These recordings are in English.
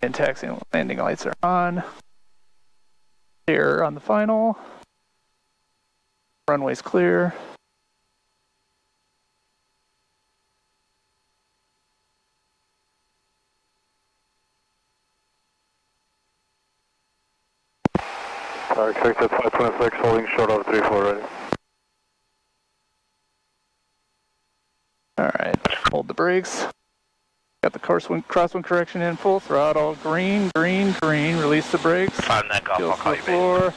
And taxi and landing lights are on. Here on the final. Runway's clear. Check at 526, holding short of 34 ready. Alright, hold the brakes. Got the crosswind correction in full throttle. Green, green, green. Release the brakes. 5 net golf, I'll call you floor.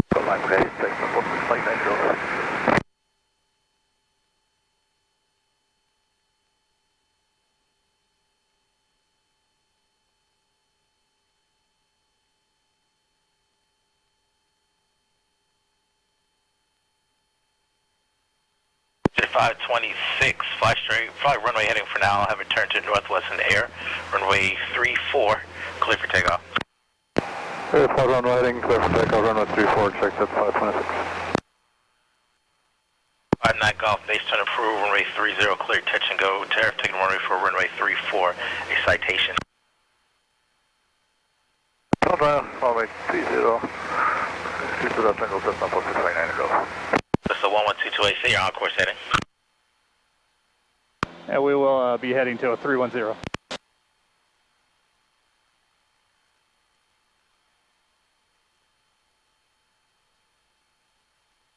Put line ready, take the flight 90. Jet 526, fly straight, fly runway heading for now. I'll have it turn to northwest in the air. Runway 34, clear for takeoff. Hey, flight runway heading, clear for takeoff, runway 34, check at 526. 5 net golf, base turn approved, runway 30, clear, touch and go. Tariff taking runway for runway 34, excitation. Runway 30, shoot to that single set number 629 to go. This is 11228, say you're on course heading. And we will be heading to a 310.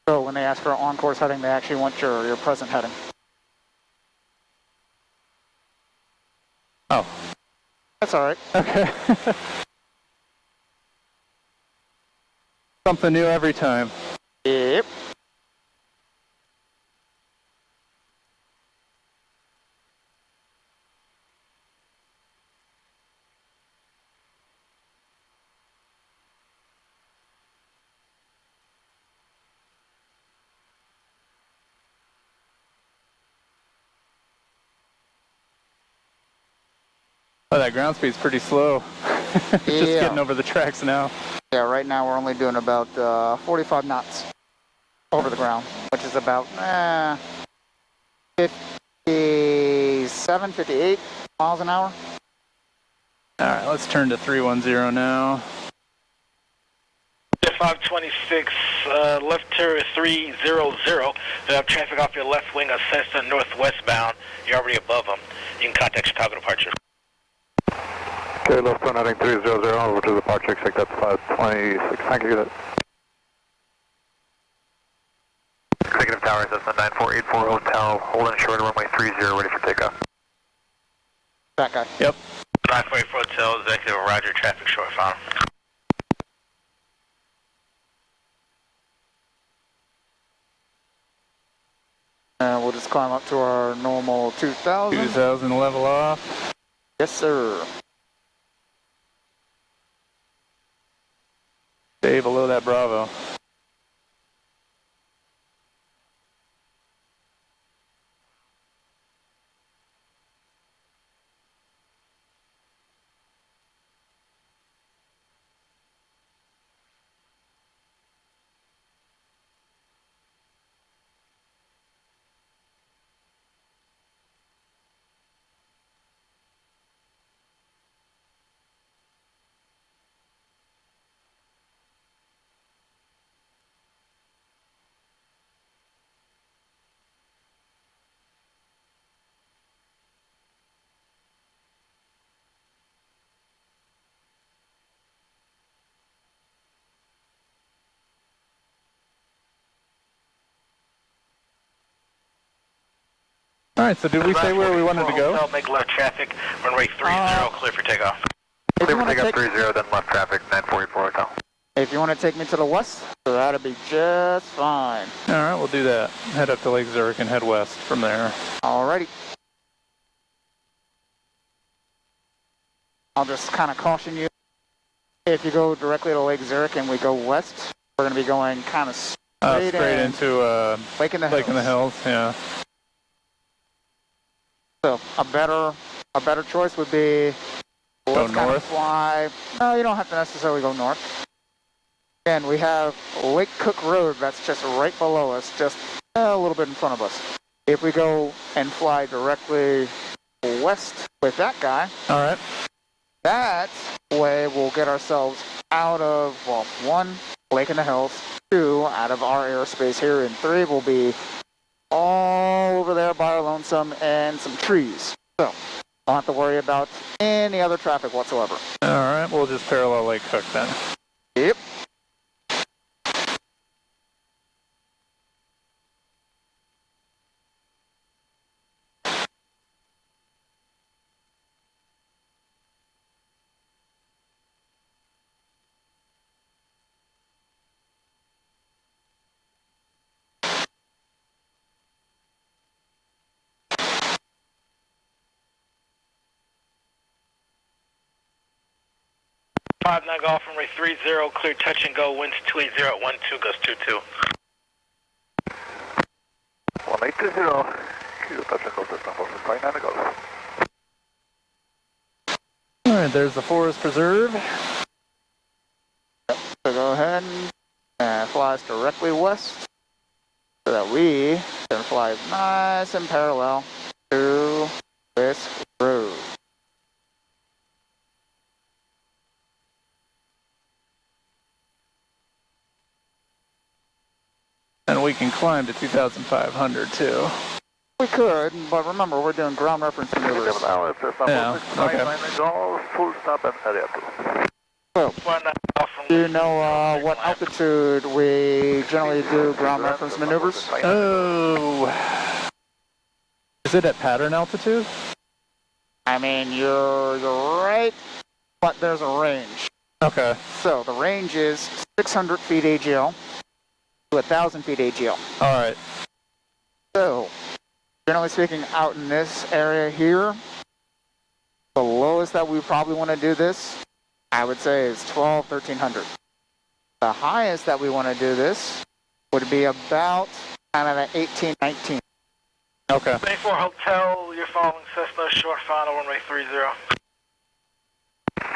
So when they ask for on-course heading, they actually want your present heading. Oh. That's all right. Okay. Something new every time. Yep. Oh, that ground speed's pretty slow. Just getting over the tracks now. Yeah, right now we're only doing about 45 knots over the ground, which is about 57, 58 miles an hour. All right, let's turn to 310 now. Jet 526, left turn 300. They have traffic off your left wing of Cessna northwestbound. You're already above them. You can contact Chicago departure. Okay, left turn heading 300 over to the departure, check that's 526, thank you. Executive Tower, Cessna 9484 Hotel, holding short runway 30, ready for takeoff. That guy. Yep. 9484 Hotel, Executive Roger, traffic short final. And we'll just climb up to our normal 2,000. 2000 level off. Yes, sir. Stay below that Bravo. All right, so did we say where we wanted to go? Hotel, make left traffic, runway 30, clear for takeoff. Clear for takeoff 30, then left traffic 944 Hotel. If you want to take me to the west, so that'll be just fine. All right, we'll do that. Head up to Lake Zurich and head west from there. Alrighty. I'll just kind of caution you. If you go directly to Lake Zurich and we go west, we're going to be going kind of straight into Lake in the Hills. Yeah. So a better choice would be go north. Fly. No, you don't have to necessarily go north. Again, we have Lake Cook Road that's just right below us, just a little bit in front of us. If we go and fly directly west with that guy, all right, that way we'll get ourselves out of, well, 1, lake in the hills, 2, out of our airspace here, and 3 will be all over there by our lonesome and some trees. So, don't have to worry about any other traffic whatsoever. All right, we'll just parallel Lake Cook then. Yep. Five 9 Golf runway 30, clear touch and go, winds 280 at 12, goes 22. 1820, clear touch and go, system 459 Golf. All right, there's the Forest Preserve. So go ahead and fly us directly west so that we can fly nice and parallel to this road. And we can climb to 2,500 too. We could, but remember, we're doing ground reference maneuvers. Yeah, okay. Golf, full stop and area 2. So, 1 9 Golf do runway you know what altitude we generally do ground reference maneuvers? Oh. Is it at pattern altitude? I mean, you're right, but there's a range. Okay. So, the range is 600 feet AGL to 1,000 feet AGL. All right. So, generally speaking, out in this area here, the lowest that we probably want to do this, I would say, is 1,1300. The highest that we want to do this would be about kind of at 18, 19. Okay. 24 Hotel, you're following Cessna, short final, runway 30.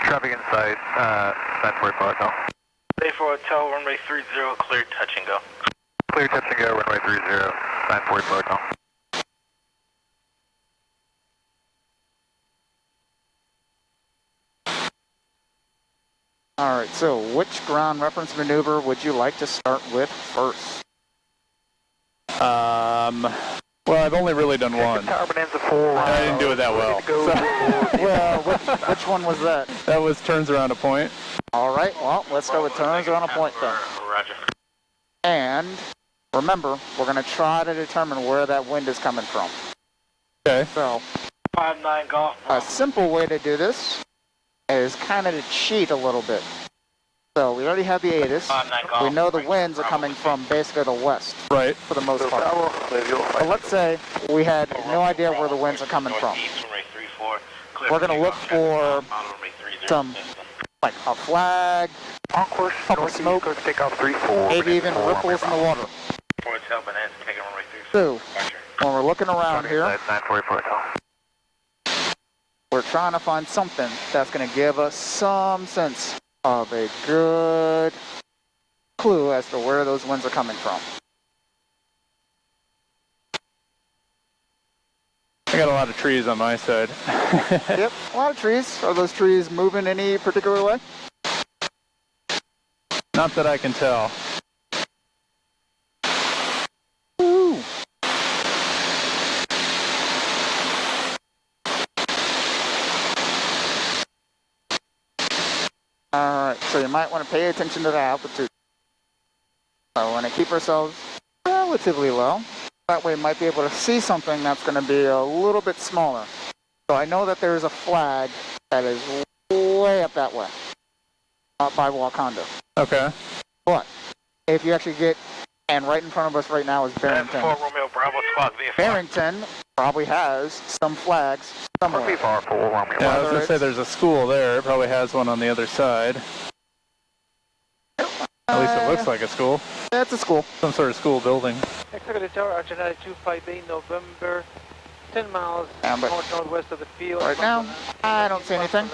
Traffic inside, 944 now. 24 Hotel, runway 30, clear touch and go. Clear touch and go, runway 30, 944 now. All right, so which ground reference maneuver would you like to start with first? Well, I've only really done one. Tower Bonanza 4. I didn't do it that well. Well, which one was that? That was turns around a point. All right, well, let's go with turns around a point then. Roger. And remember, we're going to try to determine where that wind is coming from. Okay. So, 5 9 Golf. a simple way to do this is kind of to cheat a little bit. So we already have the ATIS. 5 9 Golf. We know the winds are coming from basically the west Right. for the most part. But let's say we had no idea where the winds are coming from. We're going to look for some, like a flag, On course, Northeast, smoke, take off 34. maybe even ripples in the water. So, when we're looking around here, 944 now. we're trying to find something that's going to give us some sense of a good clue as to where those winds are coming from. I got a lot of trees on my side. Yep, a lot of trees. Are those trees moving any particular way? Not that I can tell. Ooh. Alright, so you might want to pay attention to the altitude. So we want to keep ourselves relatively low. That way we might be able to see something that's going to be a little bit smaller. So I know that there's a flag that is way up that way, up by Wakanda. Okay. But if you actually get, and right in front of us right now is Barrington. Romeo Bravo Squad VFR. Barrington probably has some flags somewhere. VFR 4, Romeo. Yeah, I was Whether going to say there's a school there. It probably has one on the other side. At least it looks like a school. Yeah, it's a school. Some sort of school building. Executive Tower, Argentina 258, November, 10 miles Yeah, but northwest of the field. right now, I don't see anything.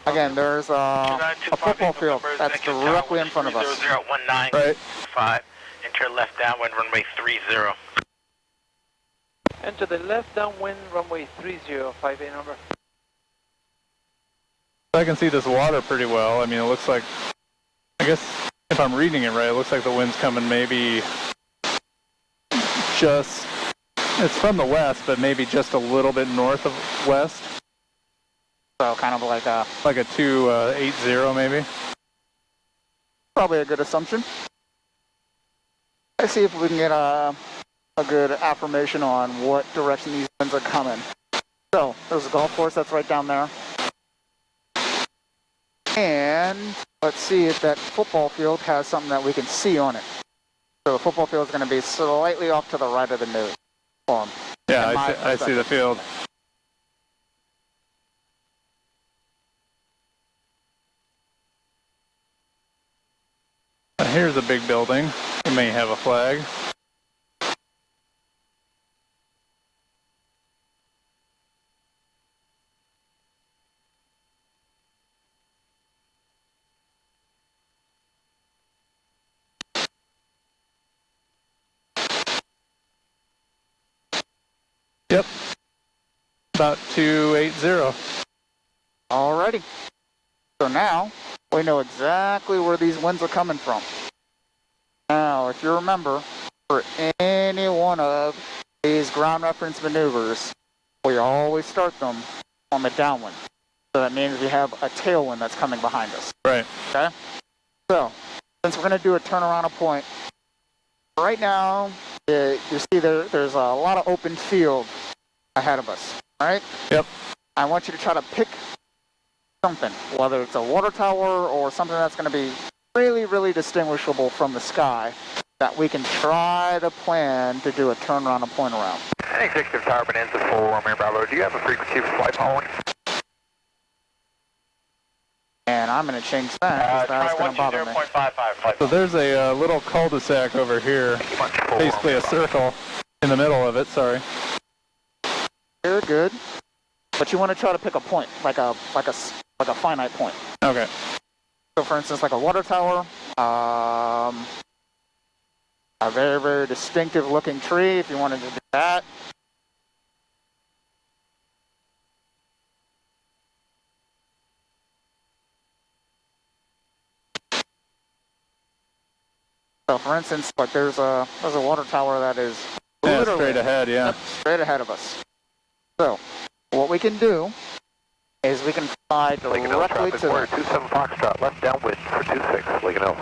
Again, there's a football field that's directly in front of us. 0019. Right. 5. Enter left downwind runway 30. Enter the left downwind runway 30, 58 number. I can see this water pretty well. I mean, it looks like, I guess if I'm reading it right, it looks like the wind's coming maybe just, it's from the west, but maybe just a little bit north of west. So kind of like a 280 maybe. probably a good assumption. Let's see if we can get a good affirmation on what direction these winds are coming. So there's a golf course that's right down there. And let's see if that football field has something that we can see on it. So the football field is going to be slightly off to the right of the new form. Yeah, I see the field. Here's a big building. It may have a flag. Yep. About 280. Alrighty. So now we know exactly where these winds are coming from. Now, if you remember, for any one of these ground reference maneuvers, we always start them on the downwind. So that means we have a tailwind that's coming behind us. Right. Okay? So, since we're going to do a turnaround a point, right now, you see there's a lot of open field ahead of us, right? Yep. I want you to try to pick something, whether it's a water tower or something that's going to be really, really distinguishable from the sky, that we can try to plan to do a turnaround and point around. Executive Tower, Bonanza 4, Romeo Bravo. Do you have a frequency for flight following? And I'm going to change that, because that's going to bother me. 120.55. So there's a little cul-de-sac over here, basically a circle in the middle of it, sorry. Very good. But you want to try to pick a point, like a finite point. Okay. So for instance, like a water tower, a very, very distinctive looking tree, if you wanted to do that. So for instance, like there's a water tower that is literally straight ahead, yeah. straight ahead of us. So what we can do is we can fly directly to the... 27 Foxtrot, left downwind for 26, Lake and Hills.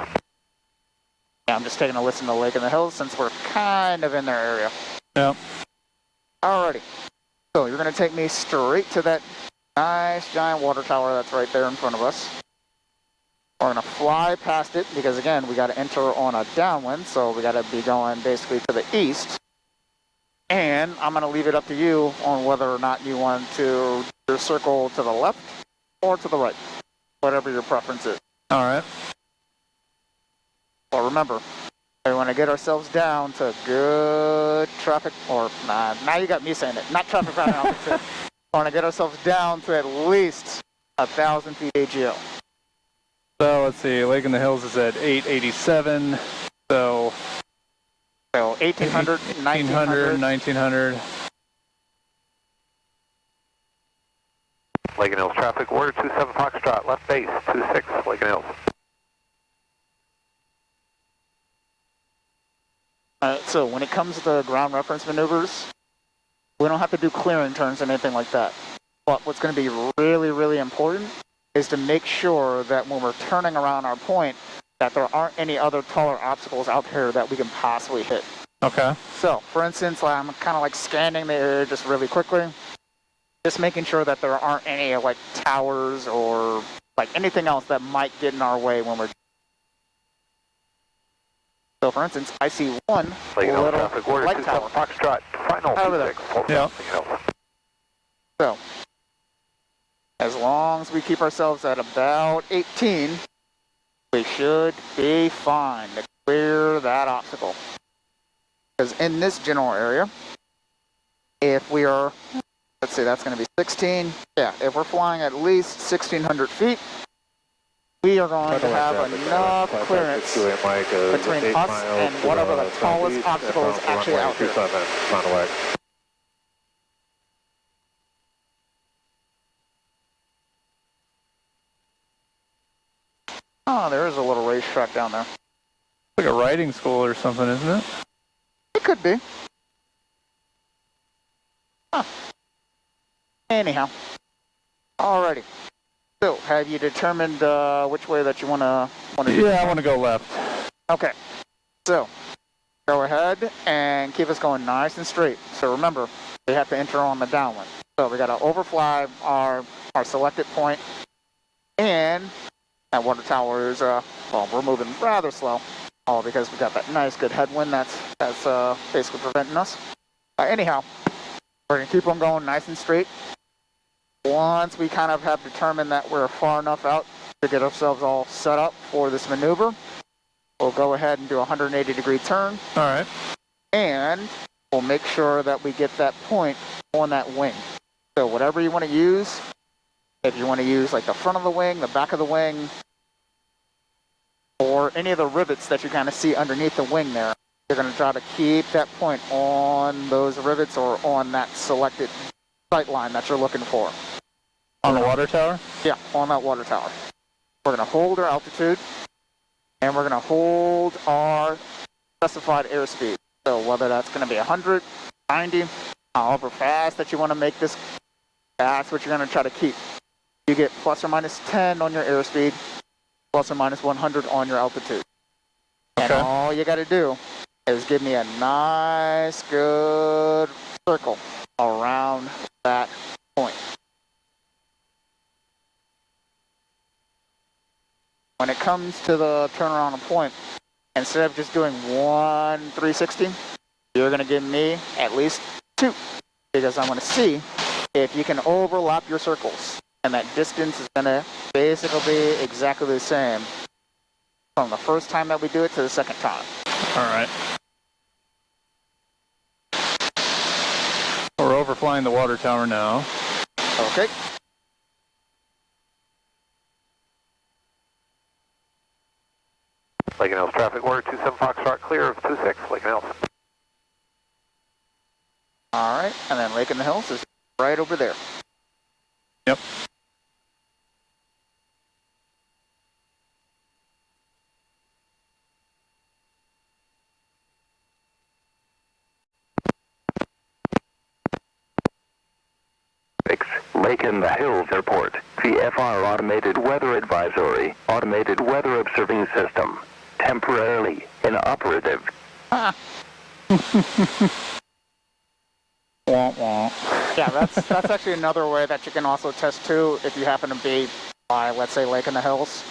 Yeah, I'm just taking a listen to Lake in the Hills since we're kind of in their area. Yeah. Alrighty. So you're going to take me straight to that nice giant water tower that's right there in front of us. We're going to fly past it because, again, we got to enter on a downwind, so we got to be going basically to the east. And I'm going to leave it up to you on whether or not you want to circle to the left or to the right, whatever your preference is. All right. Well, remember, we want to get ourselves down to good traffic, or now you got me saying it, not traffic pattern altitude. I want to get ourselves down to at least 1,000 feet AGL. So let's see, Lake in the Hills is at 887, so 1,800, 1,900. 1900. Lake and Hills traffic, order 27 Foxtrot, left base, 26, Lake and Hills. So when it comes to the ground reference maneuvers, we don't have to do clearing turns or anything like that. But what's going to be really, really important is to make sure that when we're turning around our point, that there aren't any other taller obstacles out there that we can possibly hit. Okay. So, for instance, I'm kind of like scanning the area just really quickly, just making sure that there aren't any like towers or like anything else that might get in our way when we're... So, for instance, I see one little traffic, order light 27 tower. Foxtrot, final Over there. 26, Yeah. So, as long as we keep ourselves at about 18, we should be fine to clear that obstacle. Because in this general area, if we are, let's see, that's going to be 16. Yeah, if we're flying at least 1,600 feet, we are going to have enough clearance between us and whatever the tallest obstacle is actually out here. Oh, there is a little racetrack down there. Like a riding school or something, isn't it? It could be. Huh. Anyhow. Alrighty. So, have you determined which way that you want to do? Yeah, I want to go left. Okay. So, go ahead and keep us going nice and straight. So remember, we have to enter on the downwind. So we got to overfly our selected point, and that water tower is well, we're moving rather slow, all because we got that nice good headwind that's basically preventing us. Anyhow, we're gonna keep on going nice and straight. Once we kind of have determined that we're far enough out to get ourselves all set up for this maneuver, we'll go ahead and do a 180-degree turn. All right. And we'll make sure that we get that point on that wing. So whatever you want to use, if you want to use like the front of the wing, the back of the wing, or any of the rivets that you kind of see underneath the wing there, you're going to try to keep that point on those rivets or on that selected sight line that you're looking for. On the water tower? Yeah, on that water tower. We're going to hold our altitude, and we're going to hold our specified airspeed. So whether that's going to be 100, 90, however fast that you want to make this, that's what you're going to try to keep. You get plus or minus 10 on your airspeed, plus or minus 100 on your altitude. And Okay. all you got to do is give me a nice, good circle around that point. When it comes to the turnaround of point, instead of just doing one 360, you're going to give me at least two, because I'm going to see if you can overlap your circles. And that distance is going to basically be exactly the same from the first time that we do it to the second time. All right. We're overflying the water tower now. Okay. Lake and Hills traffic, order 27 Foxtrot, clear of 26, Lake and Hills. All right. And then Lake in the Hills is right over there. Yep. Lake in the Hills Airport. VFR Automated Weather Advisory. Automated Weather Observing System. Temporarily inoperative. Ah. Womp womp. Yeah, that's actually another way that you can also test too if you happen to be by, let's say, Lake in the Hills.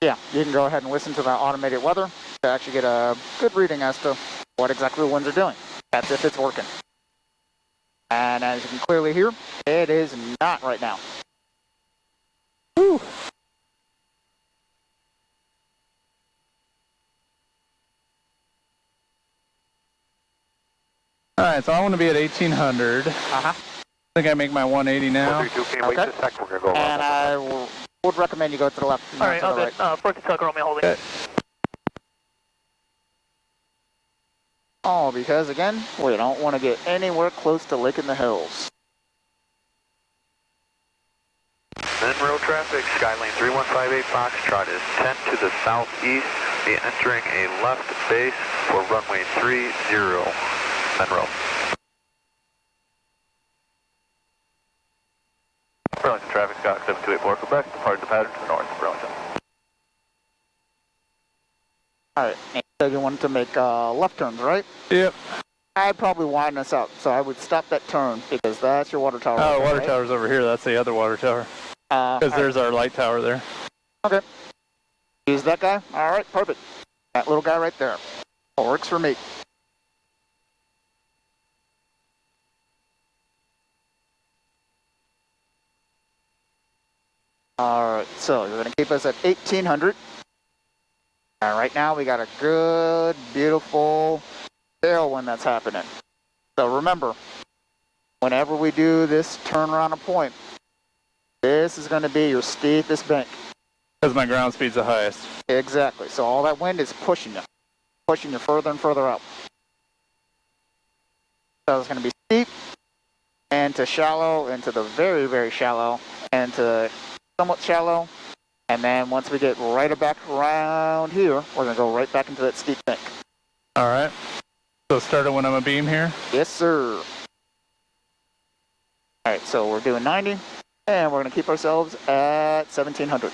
Yeah, you can go ahead and listen to the automated weather to actually get a good reading as to what exactly the winds are doing. That's if it's working. And as you can clearly hear, it is not right now. Whew. All right, so I want to be at 1800. Uh-huh. I think I make my 180 now. 132, can you wait Okay. just a second? We're going to go And left. I would recommend you go to the left. All right, not to the right. 40 Telegram holding. Okay. Oh, because again, we don't want to get anywhere close to Lake in the Hills. Monroe traffic, Skylane 3158 Foxtrot is 10 to the southeast. Be entering a left base for runway 30, Monroe. Burlington traffic, Scott 7284 Quebec, departed the pattern to the north, Burlington. All right, and so you wanted to make left turns, right? Yep. I'd probably widen this out, so I would stop that turn because that's your water tower. Oh, right the there, water right? tower's over here. That's the other water tower. Because there's our light tower there. Okay. Use that guy? All right, perfect. That little guy right there. Works for me. All right, so you're going to keep us at 1800. And right now we got a good, beautiful tailwind that's happening. So remember, whenever we do this turn around a point, this is going to be your steepest bank. Because my ground speed's the highest. Exactly. So all that wind is pushing you further and further up. So it's going to be steep, and to shallow, and to the very, very shallow, and to somewhat shallow, And then once we get right back around here, we're going to go right back into that steep bank. All right. So starting when I'm a beam here. Yes, sir. All right, so we're doing 90, and we're going to keep ourselves at 1700.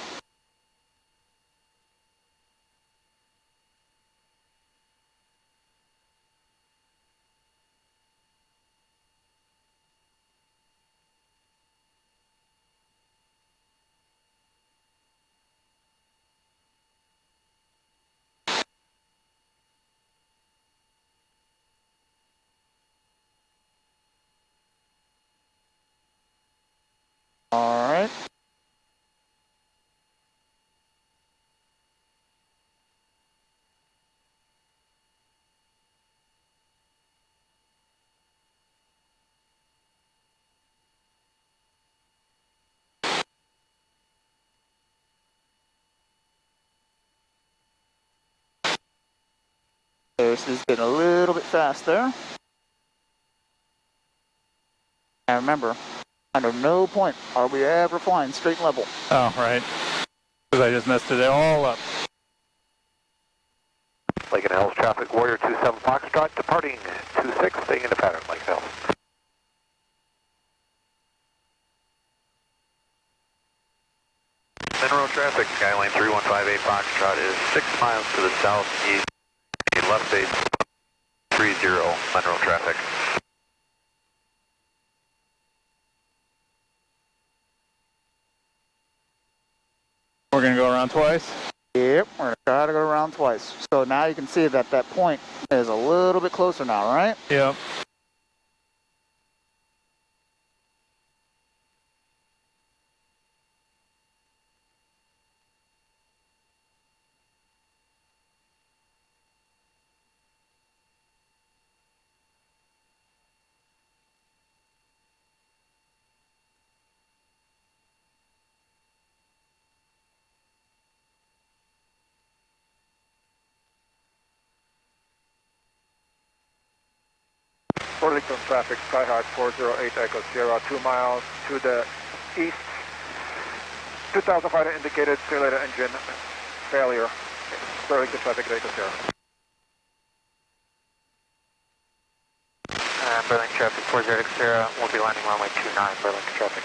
All right. This is getting a little bit fast there. And remember, under no point are we ever flying straight and level. Oh, right. Because I just messed it all up. Lake and Hills traffic, Warrior 27 Foxtrot, departing 26, staying into pattern, Lake and Hills. Monroe traffic, Skyline 3158 Foxtrot is 6 miles to the southeast, left base 30, Monroe traffic. We're going to go around twice. Yep, we're going to try to go around twice. So now you can see that that point is a little bit closer now, right? Yep. Burlington traffic, Skyhawk 408 Echo Sierra, 2 miles to the east. 2000 fighter indicated simulator engine failure. Burlington traffic, Echo Sierra. Burlington traffic 40 Echo Sierra, will be landing runway 29, Burlington traffic.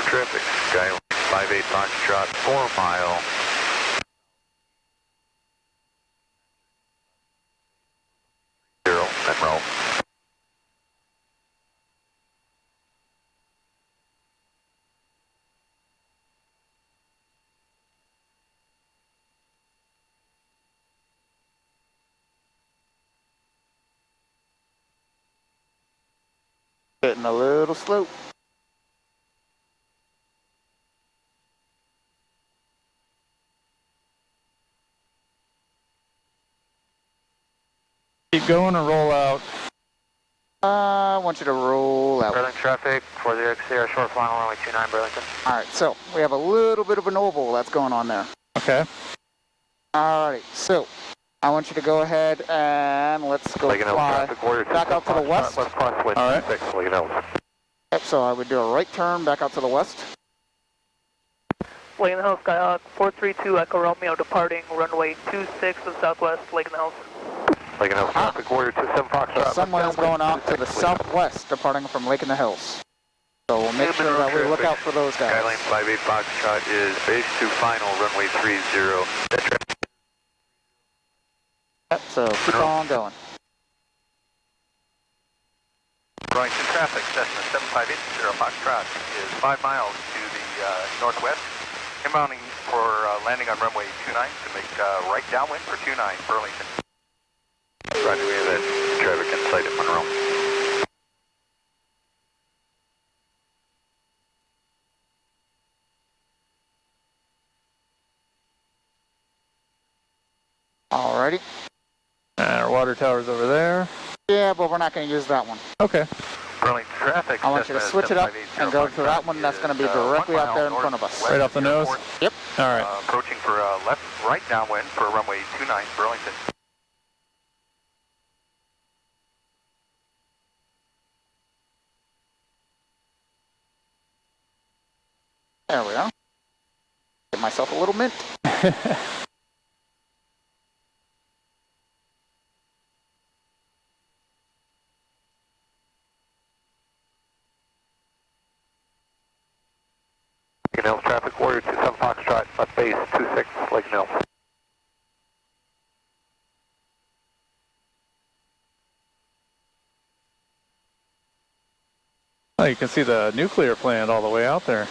Traffic, Skyline 58 Foxtrot, 4 mile. Monroe. Getting a little slow. Keep going or roll out. I want you to roll out. Burlington traffic, 40 Echo Sierra, short final runway 29, Burlington. All right, so we have a little bit of an oval that's going on there. Okay. All right, so I want you to go ahead and let's go fly back out to the west. West crosswind, All right. 6, Lake and Hills. Yep, so I would do a right turn back out to the west. Lake and Hills, Skyhawk 432 Echo Romeo departing runway 26 to the southwest, Lake and Hills. Lake and Hills traffic, Warrior 27 Foxtrot. The sunway is going off to the southwest, departing from Lake in the Hills. So we'll make sure that we look out for those guys. Skyline 58 Foxtrot is base to final, runway 30. Yep, so keep on going. Burlington traffic, Cessna 7580 Foxtrot is 5 miles to the northwest, inbounding for landing on runway 29 to make right downwind for 29, Burlington. Roger, we have that traffic in sight at Monroe. Alrighty. Our water tower's over there. Yeah, but we're not going to use that one. Okay. Burlington traffic, I want you to switch it up and go to that one that's going to be directly out there in front of us. Right off the nose? Yep. All right. Approaching for right downwind for runway 29 Burlington. There we are. Give myself a little mint. Lincoln Hills traffic, Warrior 27 Foxtrot, left base 26, Lincoln Hills. Oh, you can see the nuclear plant all the way out there.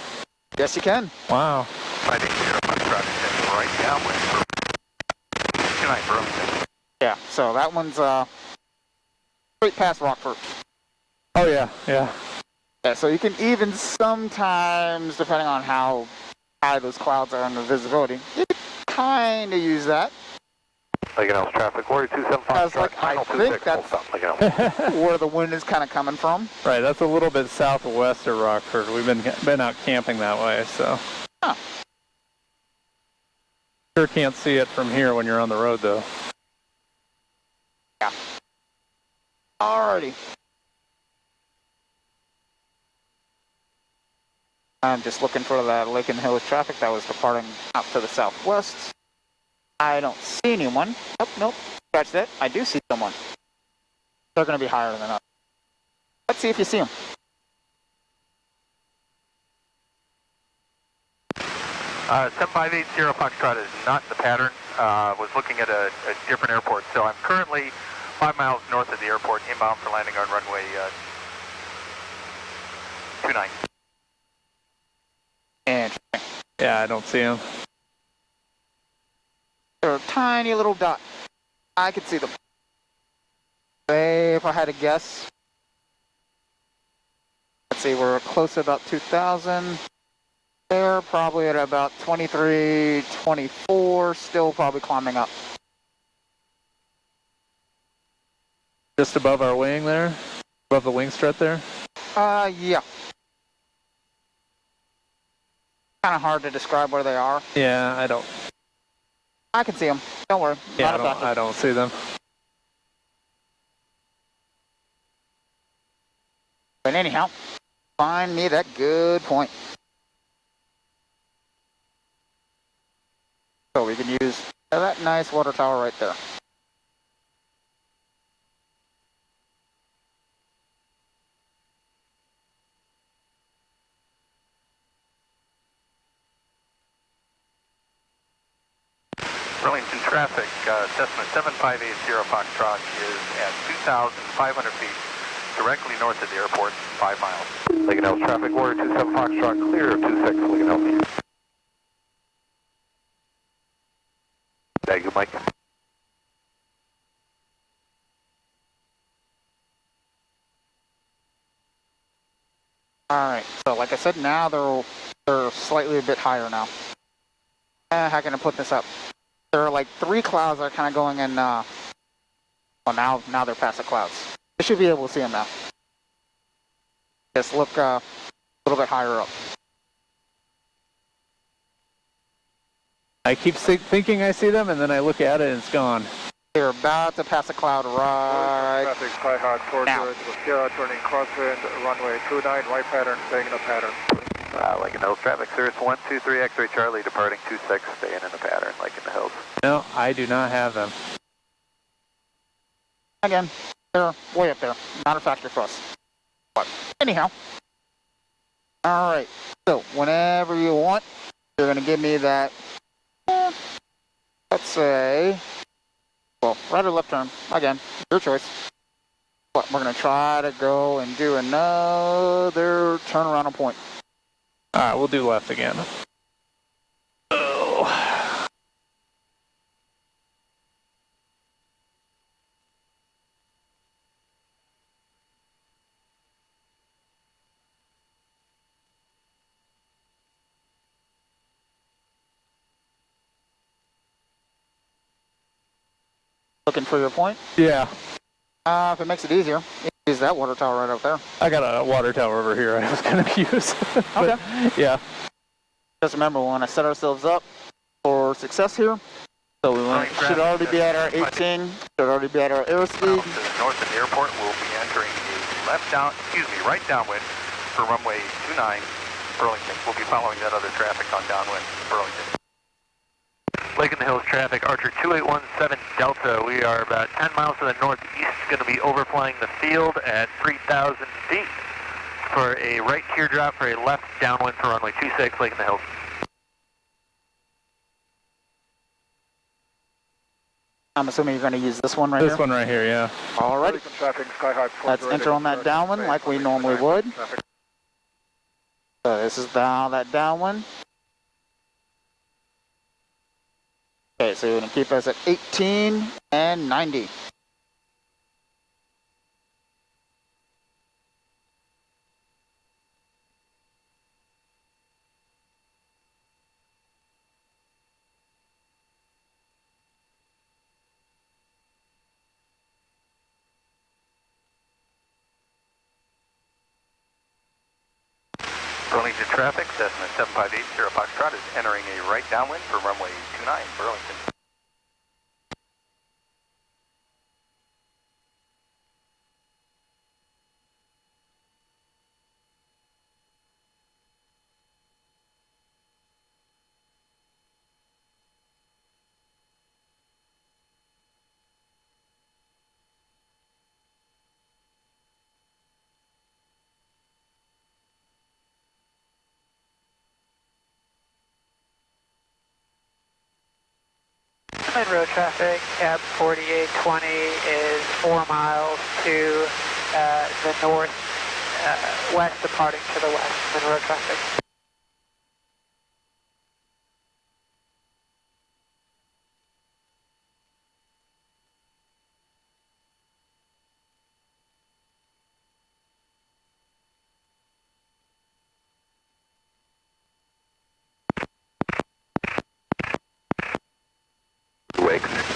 Yes, you can. Wow. 580 Foxtrot is right downwind for 29 Burlington. Yeah, so that one's straight past Rockford. Oh yeah, yeah. Yeah, so you can even sometimes, depending on how high those clouds are and the visibility, you can kind of use that. Lincoln Hills traffic, Warrior 27 Foxtrot, I final think 26, full that's stop, Lincoln Hills. where the wind is kind of coming from. Right, that's a little bit southwest of Rockford. We've been out camping that way, so. Huh. Sure can't see it from here when you're on the road, though. Yeah. Alrighty. I'm just looking for that Lincoln Hills traffic that was departing out to the southwest. I don't see anyone. Oh, nope. Scratch that. I do see someone. They're going to be higher than us. Let's see if you see them. 7580 Foxtrot is not the pattern. Was looking at a different airport. So I'm currently 5 miles north of the airport, inbound for landing on runway 29. Interesting. Yeah, I don't see him. They're a tiny little dot. I could see them. Say, if I had to guess, let's see, we're close to about 2,000. They're probably at about 23, 24, still probably climbing up. Just above our wing there? Above the wing strut there? Yeah. Kind of hard to describe where they are. Yeah, I can see them. Don't worry. Yeah, Not I don't see them. But anyhow, find me that good point. So we can use that nice water tower right there. Burlington traffic, Cessna 7580 Foxtrot is at 2,500 feet, directly north of the airport, 5 miles. Lincoln Hills traffic, Warrior 27 Foxtrot, clear of 26, Lincoln Hills. Thank you, Mike. Alright, so like I said, now they're slightly a bit higher now. How can I put this up? There are like 3 clouds that are kind of going in, well now they're past the clouds. You should be able to see them now. Just look a little bit higher up. I keep thinking I see them, and then I look at it and it's gone. They're about to pass a cloud right Traffic, Sky Hawk 40 Sierra, turning crosswind, runway 29, right pattern, staying in the pattern. Lincoln Hills traffic, Cirrus 123 X-ray Charlie, departing 26, staying in the pattern, Lincoln Hills. No, I do not have them. Again, they're way up there. Not a factor for us. But anyhow. Alright, so whenever you want, you're going to give me that, let's say, well, right or left turn. Again, your choice. But we're going to try to go and do another turnaround on point. Alright, we'll do left again. Oh. Looking for your point? Yeah. If it makes it easier, you can use that water tower right up there. I got a water tower over here I was going to use. But, Okay. yeah. Just remember, we want to set ourselves up for success here. So we should already be at our 18, should already be at our airspeed. To the north of the airport, we'll be entering a right downwind for runway 29, Burlington. We'll be following that other traffic on downwind, Burlington. Lake in the Hills traffic, Archer 2817 Delta. We are about 10 miles to the northeast, going to be overflying the field at 3,000 feet for a right teardrop for a left downwind for runway 26, Lake in the Hills. I'm assuming you're going to use this one right here? This one right here, yeah. All right. Traffic, Skyhawk Let's enter on that downwind like we normally would. So this is now that downwind. Okay, so you're going to keep us at 18 and 90. Burlington traffic, Cessna 758 Sierra Foxtrot is entering a right downwind for runway 29, Burlington. Main road traffic, cab 4820 is 4 miles to the north, west, departing to the west. Main road traffic.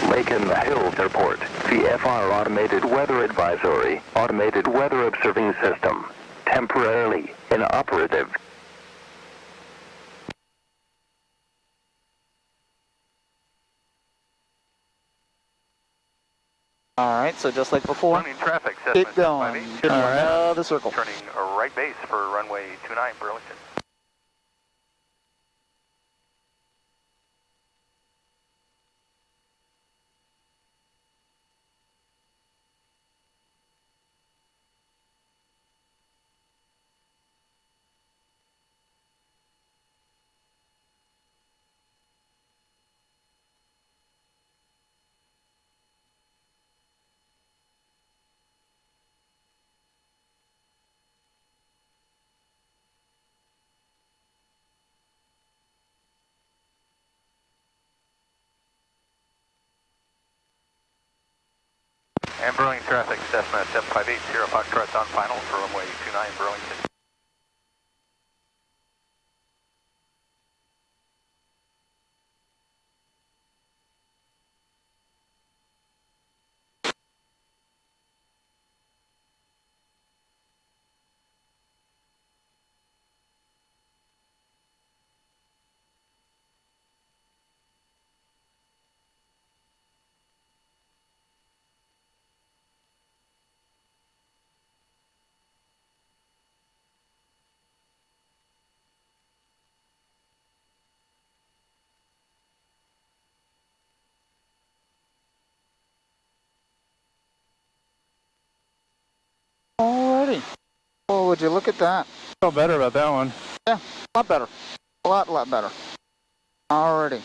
Lake in the Hills Airport. VFR Automated Weather Advisory. Automated Weather Observing System. Temporarily inoperative. All right, so just like before, Running traffic, Cessna keep going. 758. Get another circle. Turning a right base for runway 29, Burlington. And Burlington traffic, Cessna 758 Sierra Foxtrot's on final for runway 29, Burlington. Alrighty. Oh, would you look at that? Felt better about that one. Yeah, a lot better. A lot better. Alrighty.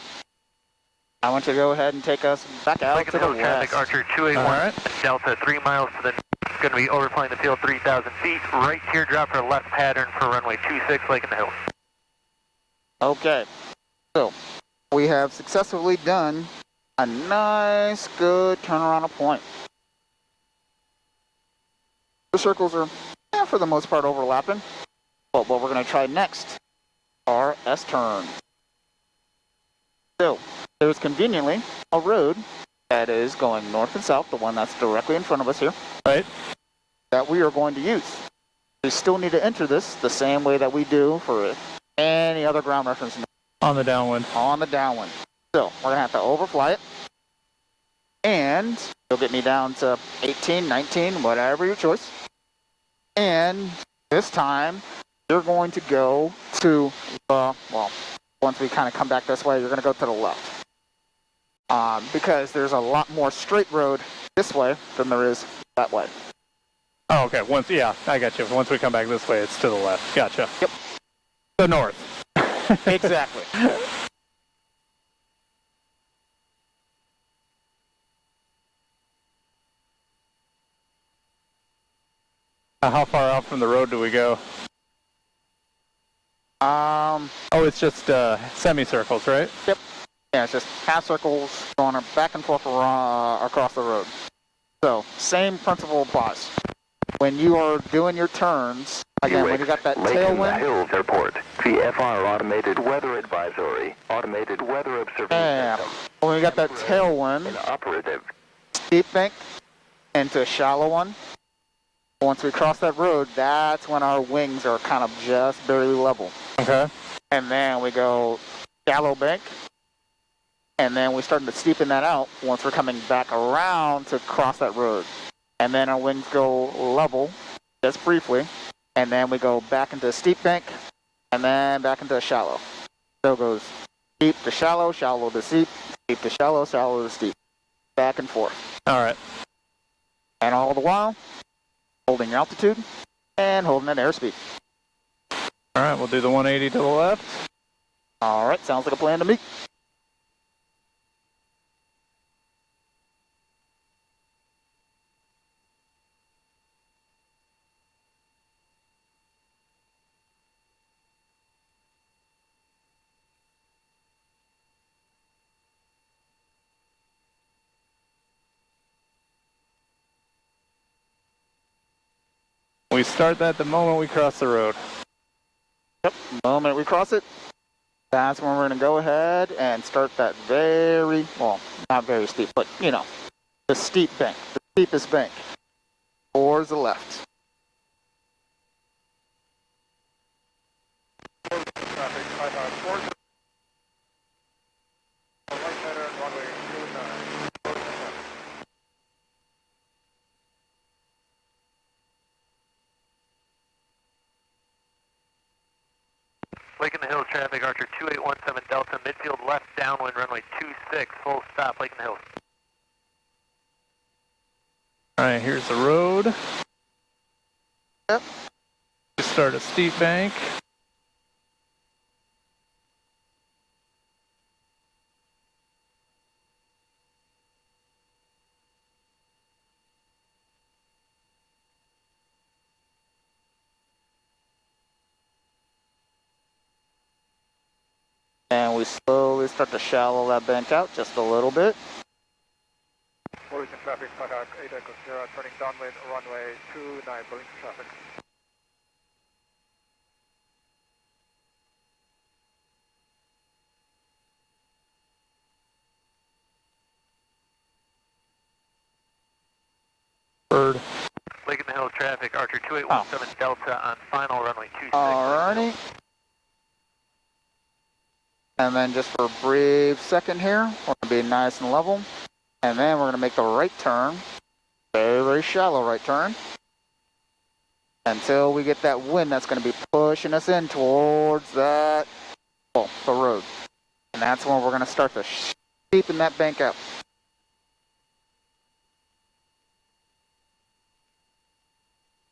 I want you to go ahead and take us back out Lake to in the the Hills traffic, west. Archer 281 Alright. Delta, 3 miles to the going to be overflying the field 3,000 feet. Right teardrop for left pattern for runway 26, Lake in the Hills. Okay. So, we have successfully done a nice, good turnaround of point. The circles are, for the most part, overlapping. But what we're going to try next are S-turns. So, there's conveniently a road that is going north and south, the one that's directly in front of us here, Right. that we are going to use. We still need to enter this the same way that we do for any other ground reference On the downwind. on the downwind. So we're gonna have to overfly it. And you'll get me down to 18, 19, whatever your choice. And this time, you're going to go to, well, once we kind of come back this way, you're going to go to the left. Because there's a lot more straight road this way than there is that way. Oh, okay. Yeah, I got you. Once we come back this way, it's to the left. Gotcha. Yep. The north. Exactly. How far out from the road do we go? Oh, it's just semicircles, right? Yep. Yeah, it's just half circles going back and forth across the road. So, same principle applies. When you are doing your turns, again, when you got that tailwind. Hills Airport, VFR Automated Weather Advisory, Automated Weather Observing System. When you got that tailwind, Operative. steep bank into a shallow one. Once we cross that road, that's when our wings are kind of just barely level. Okay. And then we go shallow bank. And then we're starting to steepen that out once we're coming back around to cross that road. And then our wings go level, just briefly. And then we go back into a steep bank, and then back into a shallow. So it goes steep to shallow, shallow to steep, steep to shallow, shallow to steep. Back and forth. All right. And all the while, holding your altitude and holding that airspeed. All right, we'll do the 180 to the left. All right, sounds like a plan to me. We start that the moment we cross the road. Yep, the moment we cross it, that's when we're going to go ahead and start that very, well, not very steep, but, you know, the steep bank, the steepest bank, towards the left. Lake in the Hills traffic, Archer 2817 Delta, midfield left downwind, runway 26, full stop, Lake in the Hills. All right, here's the road. Yep. Just start a steep bank. And we slowly start to shallow that bank out just a little bit. Burlington traffic, Skyhawk 8 Echo Sierra, turning downwind, runway 29, Burlington traffic. Bird. Lake in the Hills traffic, Archer 2817 Delta on final runway 26. Alrighty. And then just for a brief second here, we're going to be nice and level. And then we're going to make the right turn. Very, very shallow right turn. Until we get that wind that's going to be pushing us in towards that, well, the road. And that's when we're going to start to steepen that bank out.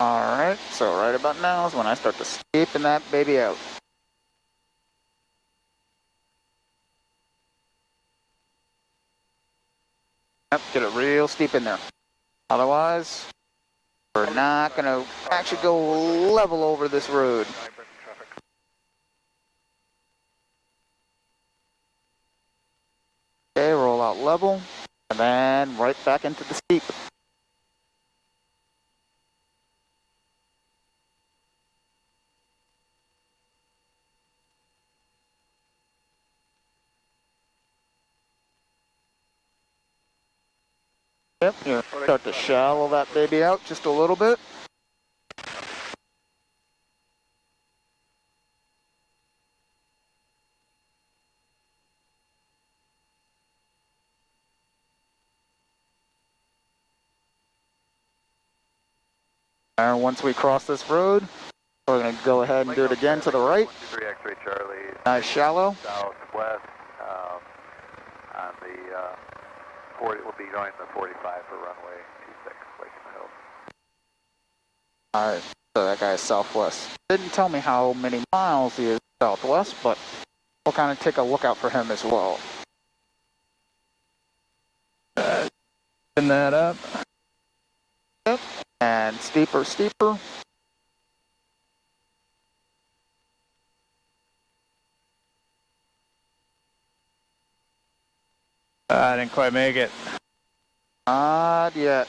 Alright, so right about now is when I start to steepen that baby out. Yep, get it real steep in there. Otherwise, we're not going to actually go level over this road. Okay, roll out level, and then right back into the steep. Yep, you start to shallow that baby out just a little bit. And once we cross this road, we're going to go ahead and do it again to the right. 123 X-ray Charlie. Nice shallow. Southwest on the 40, we'll be going the 45 for runway 26, Lake in the Hills. Alright, so that guy's southwest. Didn't tell me how many miles he is southwest, but we'll kind of take a look out for him as well. Pin that up. Yep. And steeper, steeper. I didn't quite make it. Not yet.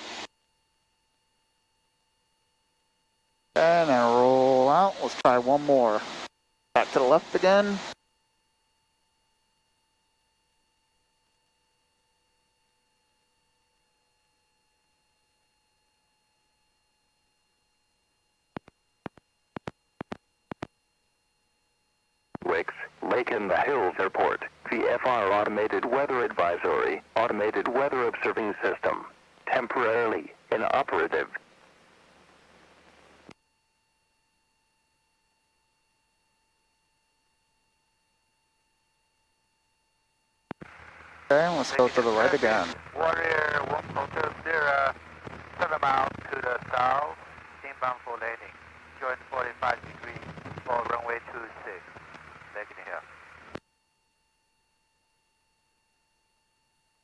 And then roll out. Let's try one more. Back to the left again. Wicks, Lake in the Hills Airport. VFR Automated Weather Advisory. Automated Weather Observing System. Temporarily inoperative. Okay, let's go to the right again. Warrior 140, 7 miles to the south, inbound for landing. Join 45 degrees for runway 26, Lake in the Hills.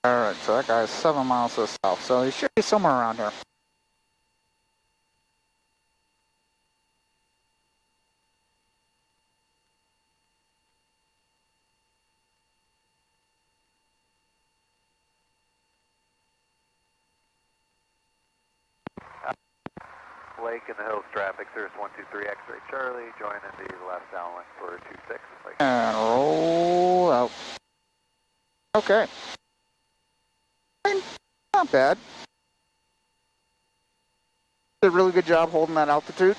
Alright, so that guy's 7 miles to the south, so he should be somewhere around here. Lake in the Hills traffic, Cirrus 123 X-ray Charlie, join in the left downwind for 26, Lake. And roll out. Okay. Not bad. Did a really good job holding that altitude.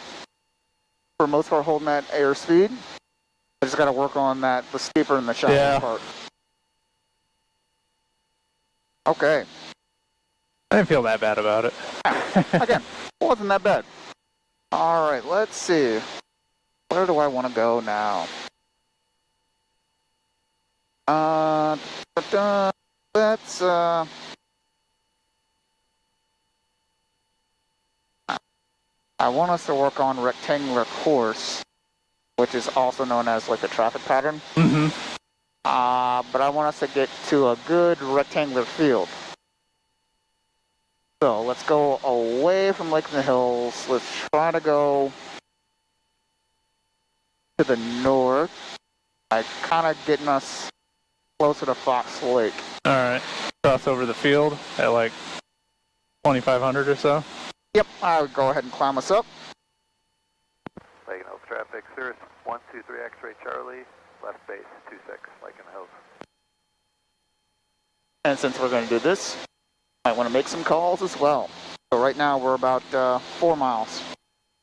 For the most part, holding that airspeed. I just got to work on that, the steeper and the shallow part. Okay. I didn't feel that bad about it. Again, wasn't that bad. All right, let's see. Where do I want to go now? Let's I want us to work on rectangular course, which is also known as like a traffic pattern. Mm-hmm. But I want us to get to a good rectangular field. So let's go away from Lake in the Hills. Let's try to go to the north. Kind of getting us closer to Fox Lake. All right. Cross over the field at like 2,500 or so. Yep, I would go ahead and climb us up. Lake in the Hills traffic, Cirrus 123 X-ray Charlie, left base 26, Lake in the Hills. And since we're going to do this, I want to make some calls as well. So right now we're about 4 miles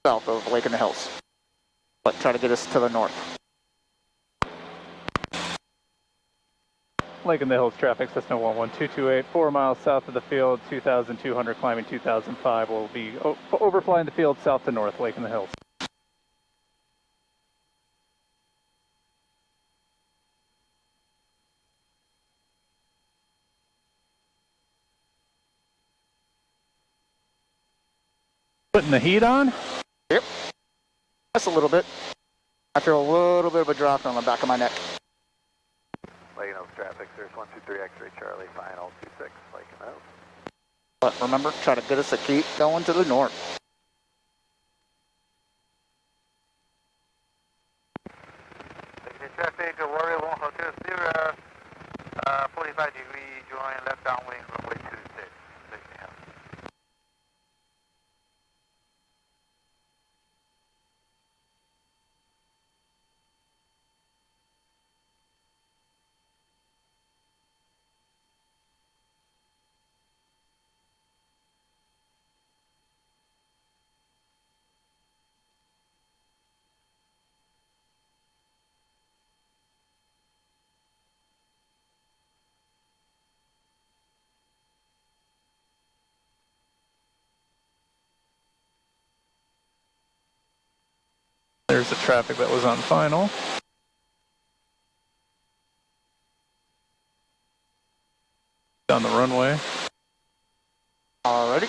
south of Lake in the Hills. But try to get us to the north. Lake in the Hills traffic, Cessna 11228, 4 miles south of the field, 2,200 climbing 2005. We'll be overflying the field south to north, Lake in the Hills. Putting the heat on? Yep. Just a little bit. I feel a little bit of a drop on the back of my neck. Lake in the Hills traffic, Cirrus 123 X-ray Charlie, final 26, Lake in the Hills. But remember, try to get us to keep going to the north. Lake in the traffic, Warrior 140, 45 degree, join left downwind, runway 26, Lake in the Hills. There's the traffic that was on final. Down the runway. Alrighty.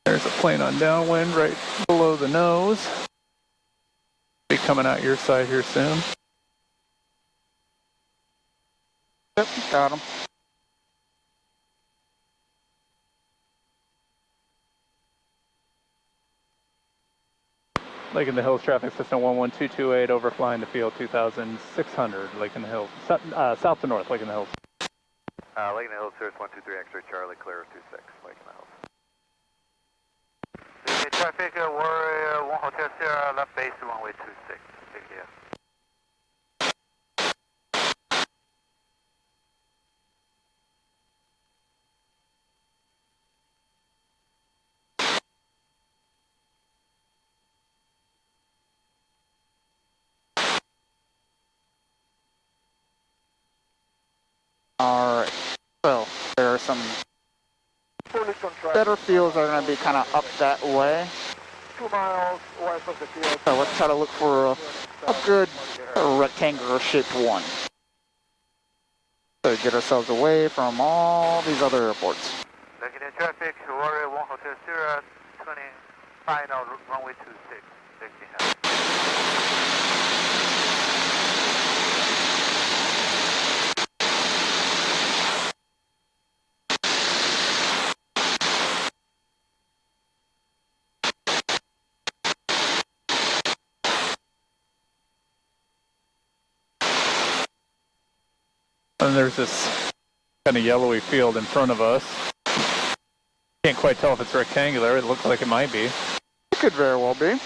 There's a plane on downwind right below the nose. Be coming out your side here soon. Yep, got him. Lake in the Hills traffic system 11228 overflying the field 2600 Lake in the Hills. South to north, Lake in the Hills. Lake in the Hills, Cirrus 123 X-ray Charlie, clear 26, Lake in the Hills. The traffic, Warrior 1 Hotel Sierra, left base runway 26, big deal. Alright, so there are some better fields that are going to be kind of up that way. 2 miles west of the field. So let's try to look for a good rectangular shaped one. So get ourselves away from all these other airports. Looking at traffic, Warrior 1 Hotel Sierra, 20, final runway 26, big deal. And there's this kind of yellowy field in front of us. Can't quite tell if it's rectangular. It looks like it might be. It could very well be.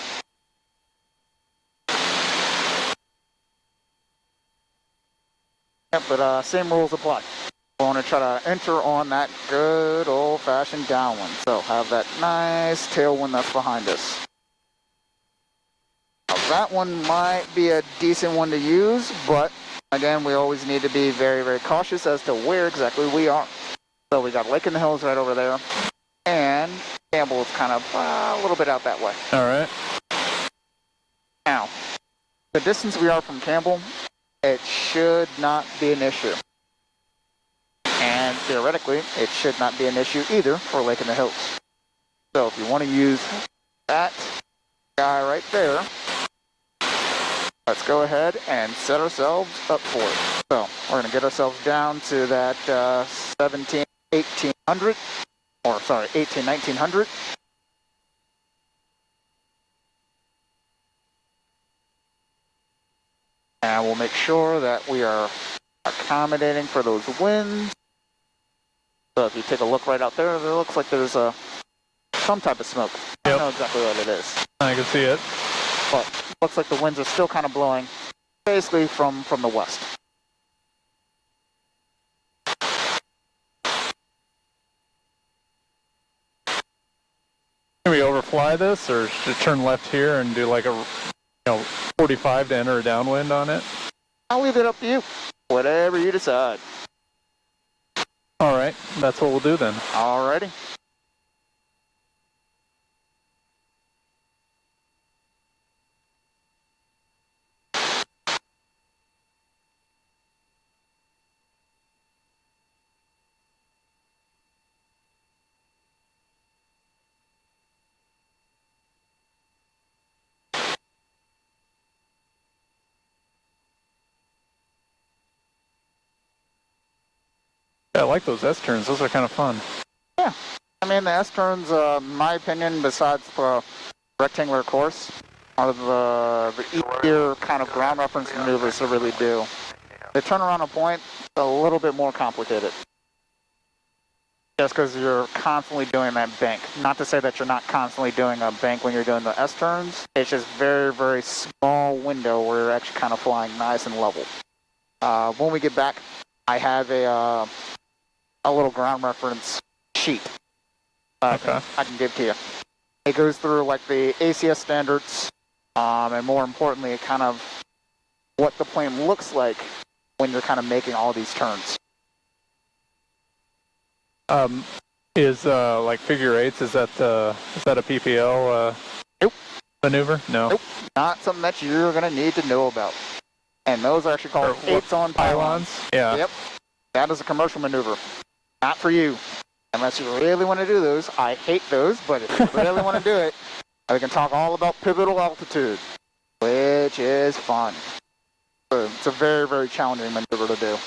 Yep, but same rules apply. We want to try to enter on that good old-fashioned downwind. So have that nice tailwind that's behind us. Now, that one might be a decent one to use, but again, we always need to be very, very cautious as to where exactly we are. So we got Lake in the Hills right over there, and Campbell is kind of a little bit out that way. All right. Now, the distance we are from Campbell, it should not be an issue. And theoretically, it should not be an issue either for Lake in the Hills. So if you want to use that guy right there, let's go ahead and set ourselves up for it. So we're going to get ourselves down to that 1800, or sorry, 1900. And we'll make sure that we are accommodating for those winds. So if you take a look right out there, there looks like there's some type of smoke. I don't know exactly what it is. I can see it. But looks like the winds are still kind of blowing basically from the west. Can we overfly this, or should turn left here and do like a 45 to enter a downwind on it? I'll leave it up to you. Whatever you decide. All right, that's what we'll do then. Alrighty. Yeah, I like those S-turns. Those are kind of fun. Yeah. I mean, the S-turns, in my opinion, besides the rectangular course, are the easier kind of ground reference maneuvers to really do. The turnaround a point, a little bit more complicated. Just because you're constantly doing that bank. Not to say that you're not constantly doing a bank when you're doing the S-turns. It's just very, very small window where you're actually kind of flying nice and level. When we get back, I have a little ground reference sheet Okay. I can give to you. It goes through like the ACS standards, and more importantly, kind of what the plane looks like when you're kind of making all these turns. Is like figure eights? Is that a PPL Nope. maneuver? No. Nope. Not something that you're going to need to know about. And those are actually called eights on pylons. Yeah. Yep. That is a commercial maneuver. Not for you. Unless you really want to do those. I hate those, but if you really want to do it, we can talk all about pivotal altitude, which is fun. So it's a very, very challenging maneuver to do.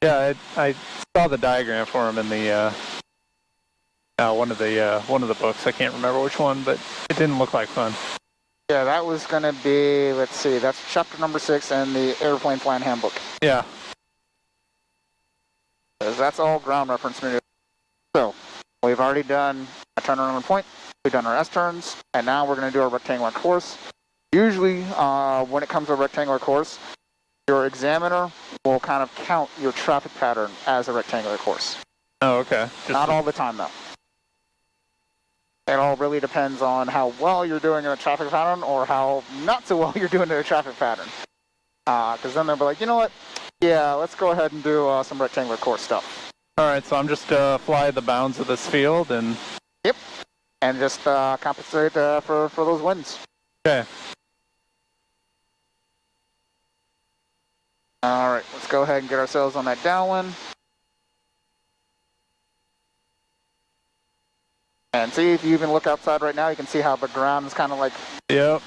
Yeah, I saw the diagram for him in the one of the books. I can't remember which one, but it didn't look like fun. Yeah, that was going to be, let's see, that's chapter number 6 in the Airplane Flying Handbook. Yeah. That's all ground reference maneuver. So, we've already done a turn around point, we've done our S-turns, and now we're going to do our rectangular course. Usually, when it comes to a rectangular course, your examiner will kind of count your traffic pattern as a rectangular course. Oh, okay. Not all the time, though. It all really depends on how well you're doing in a traffic pattern or how not so well you're doing in a traffic pattern. Because then they'll be like, you know what? Yeah, let's go ahead and do some rectangular course stuff. All right, so I'm just fly the bounds of this field and... Yep, and just compensate for those winds. Okay. All right, let's go ahead and get ourselves on that downwind. And see, if you even look outside right now, you can see how the ground is kind of like... Yep.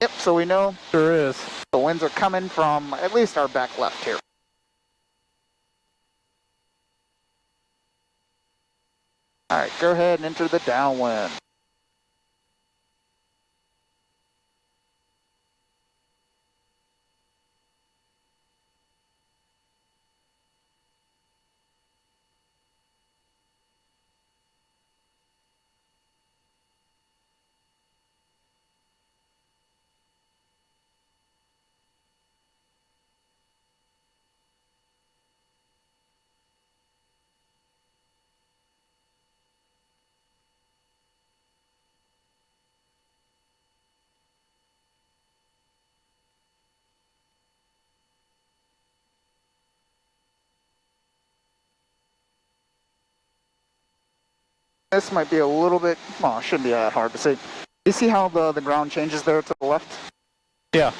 Yep, so we know Sure is. the winds are coming from at least our back left here. All right, go ahead and enter the downwind. This might be a little bit, well, it shouldn't be that hard to see. You see how the ground changes there to the left? Yeah.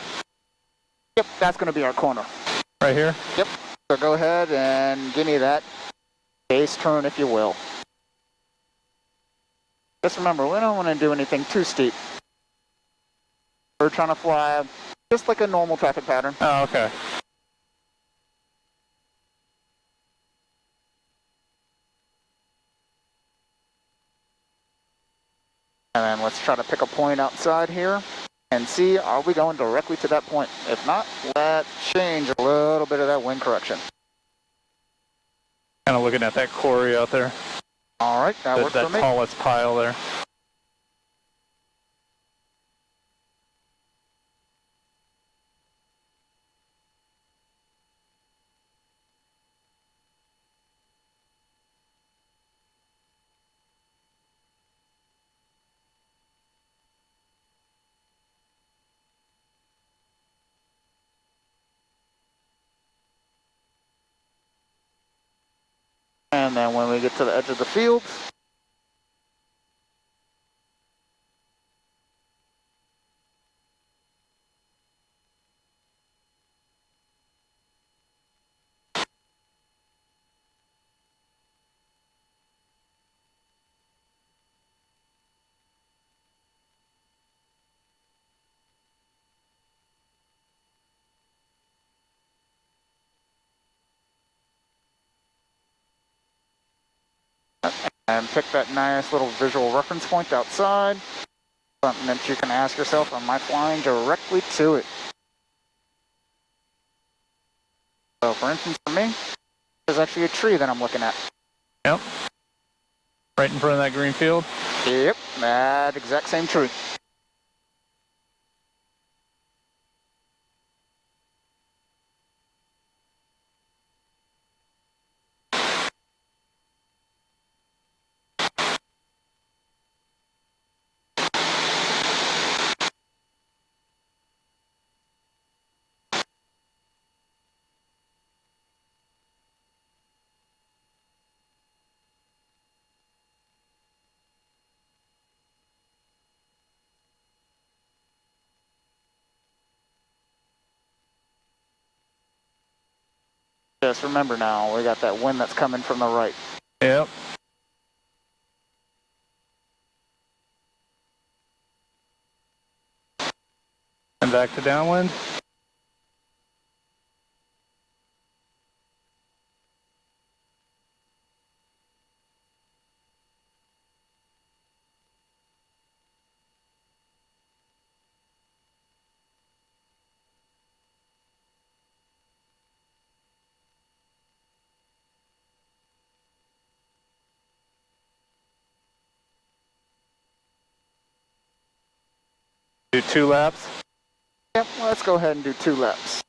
Yep, that's going to be our corner. Right here? Yep, so go ahead and give me that base turn, if you will. Just remember, we don't want to do anything too steep. We're trying to fly just like a normal traffic pattern. Oh, okay. And then let's try to pick a point outside here and see, are we going directly to that point? If not, let's change a little bit of that wind correction. Kind of looking at that quarry out there. All right, that works for me. That tallest pile there. And then when we get to the edge of the field, and pick that nice little visual reference point outside. Something that you can ask yourself, am I flying directly to it? So for instance, for me, there's actually a tree that I'm looking at. Yep. Right in front of that green field? Yep, that exact same tree. Just remember now, we got that wind that's coming from the right. Yep. And back to downwind. Do 2 laps. Yep, let's go ahead and do 2 laps.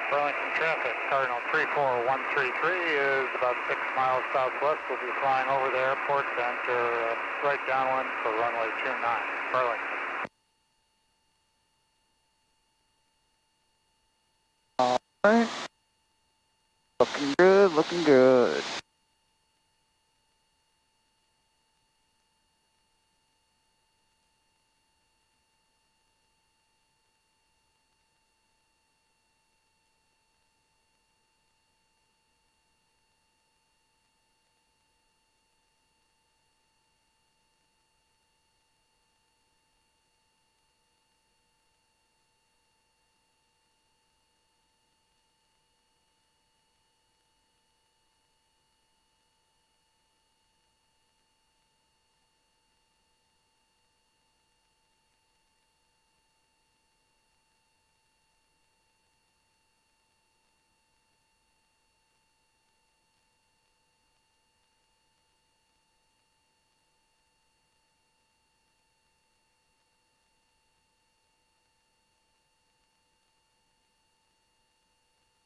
Burlington traffic, Cardinal 34133 is about 6 miles southwest. We'll be flying over the airport to enter right downwind for runway 29, Burlington. All right. Looking good, looking good.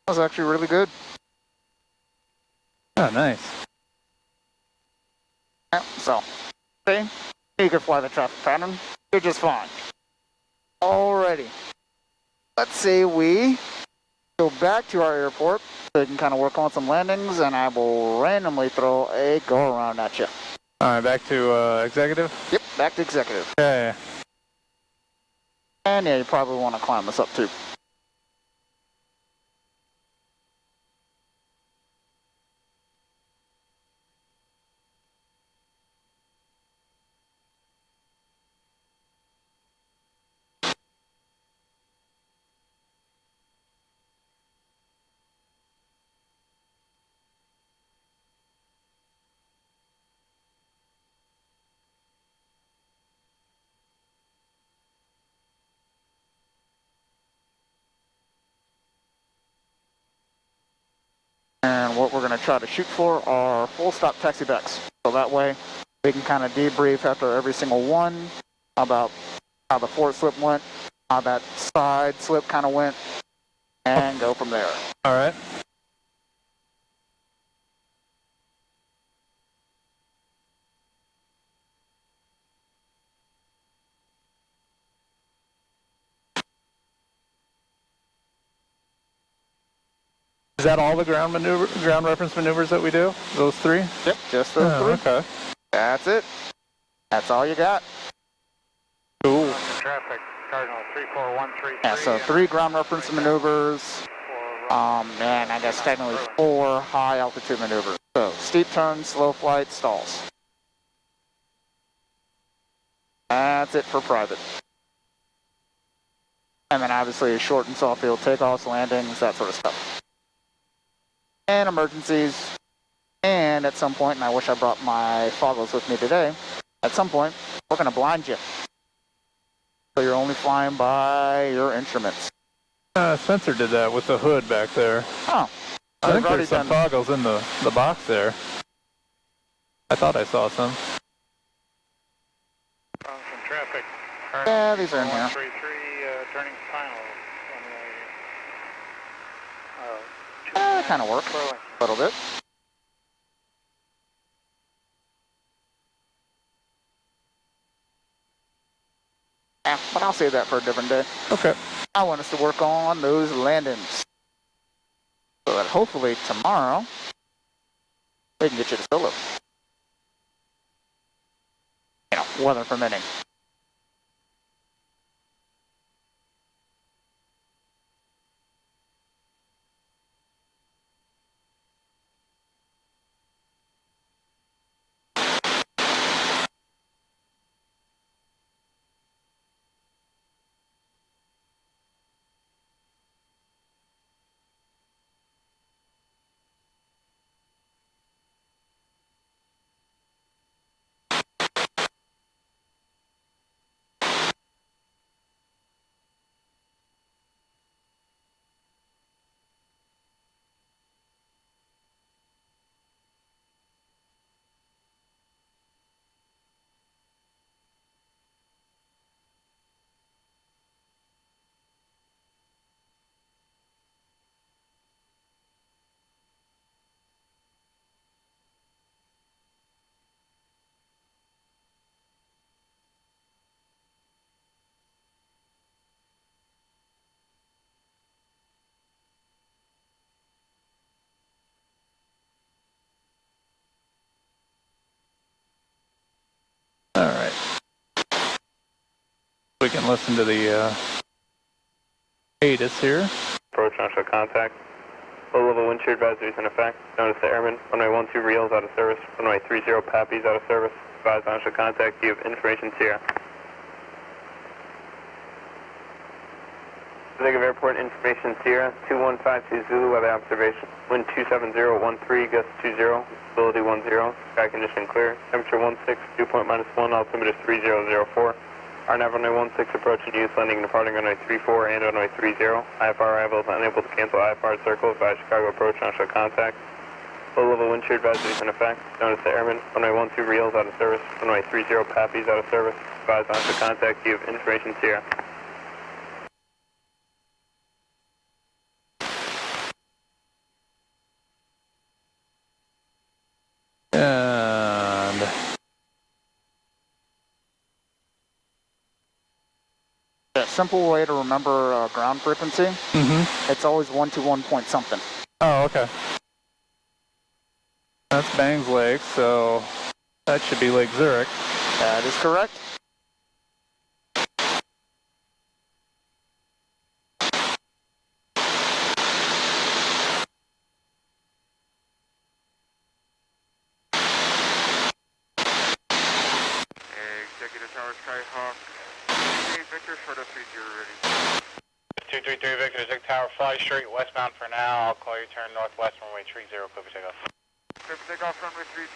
That was actually really good. Oh, nice. Yeah, so, see, you can fly the traffic pattern. You're just fine. Alrighty. Let's say we go back to our airport so we can kind of work on some landings, and I will randomly throw a go around at you. All right, back to executive. Yep, back to executive. Okay. And yeah, you probably want to climb this up too. And what we're going to try to shoot for are full stop taxi backs. So that way we can kind of debrief after every single one about how the forward slip went, how that side slip kind of went, and go from there. All right. Is that all the ground reference maneuvers that we do? Those 3? Yep, just those 3. Okay. That's it. That's all you got. Cool. Traffic, Cardinal 34133. Yeah, so 3 ground reference maneuvers. And I guess technically 4 high altitude maneuvers. So steep turns, slow flight, stalls. That's it for private. And then obviously short and soft field takeoffs, landings, that sort of stuff. And emergencies. And at some point, and I wish I brought my foggles with me today, at some point, we're going to blind you. So you're only flying by your instruments. Spencer did that with the hood back there. Oh. I think there's some toggles in the box there. I thought I saw some. Some traffic. Yeah, these are in here. 133, turning final. That kind of works a little bit. Yeah, but I'll save that for a different day. Okay. I want us to work on those landings. So that hopefully tomorrow, we can get you to solo. You know, weather permitting. All right. We can listen to the ATIS here. Approach national contact. Low level wind shear advisory is in effect. Notice the airman. Runway 12 Reals out of service. Runway 30 Pappies out of service. Advise national contact. You have information Sierra. Negative airport information Sierra. 2152 Zulu weather observation. Wind 27013 gust 20. Visibility 10. Sky condition clear. Temperature 16. Dew point -1. Altimeter 3004. RNAV runway 16 approaching use, landing and departing runway 34 and runway 30. IFR arrivals unable to cancel IFR circles via Chicago approach national contact. Low level wind shear advisory is in effect. Notice the airman. Runway 12 Reals out of service. Runway 30 Pappies out of service. Advise national contact. You have information Sierra. And A simple way to remember ground frequency, it's always 121 point something. oh, okay. That's Bangs Lake, so that should be Lake Zurich. That is correct. Executive Tower Skyhawk. Victor, short of 30 ready. 233 Victor, Zig Tower, fly straight westbound for now. I'll call you turn northwest runway 30, clear for takeoff. Clear for takeoff, runway 30,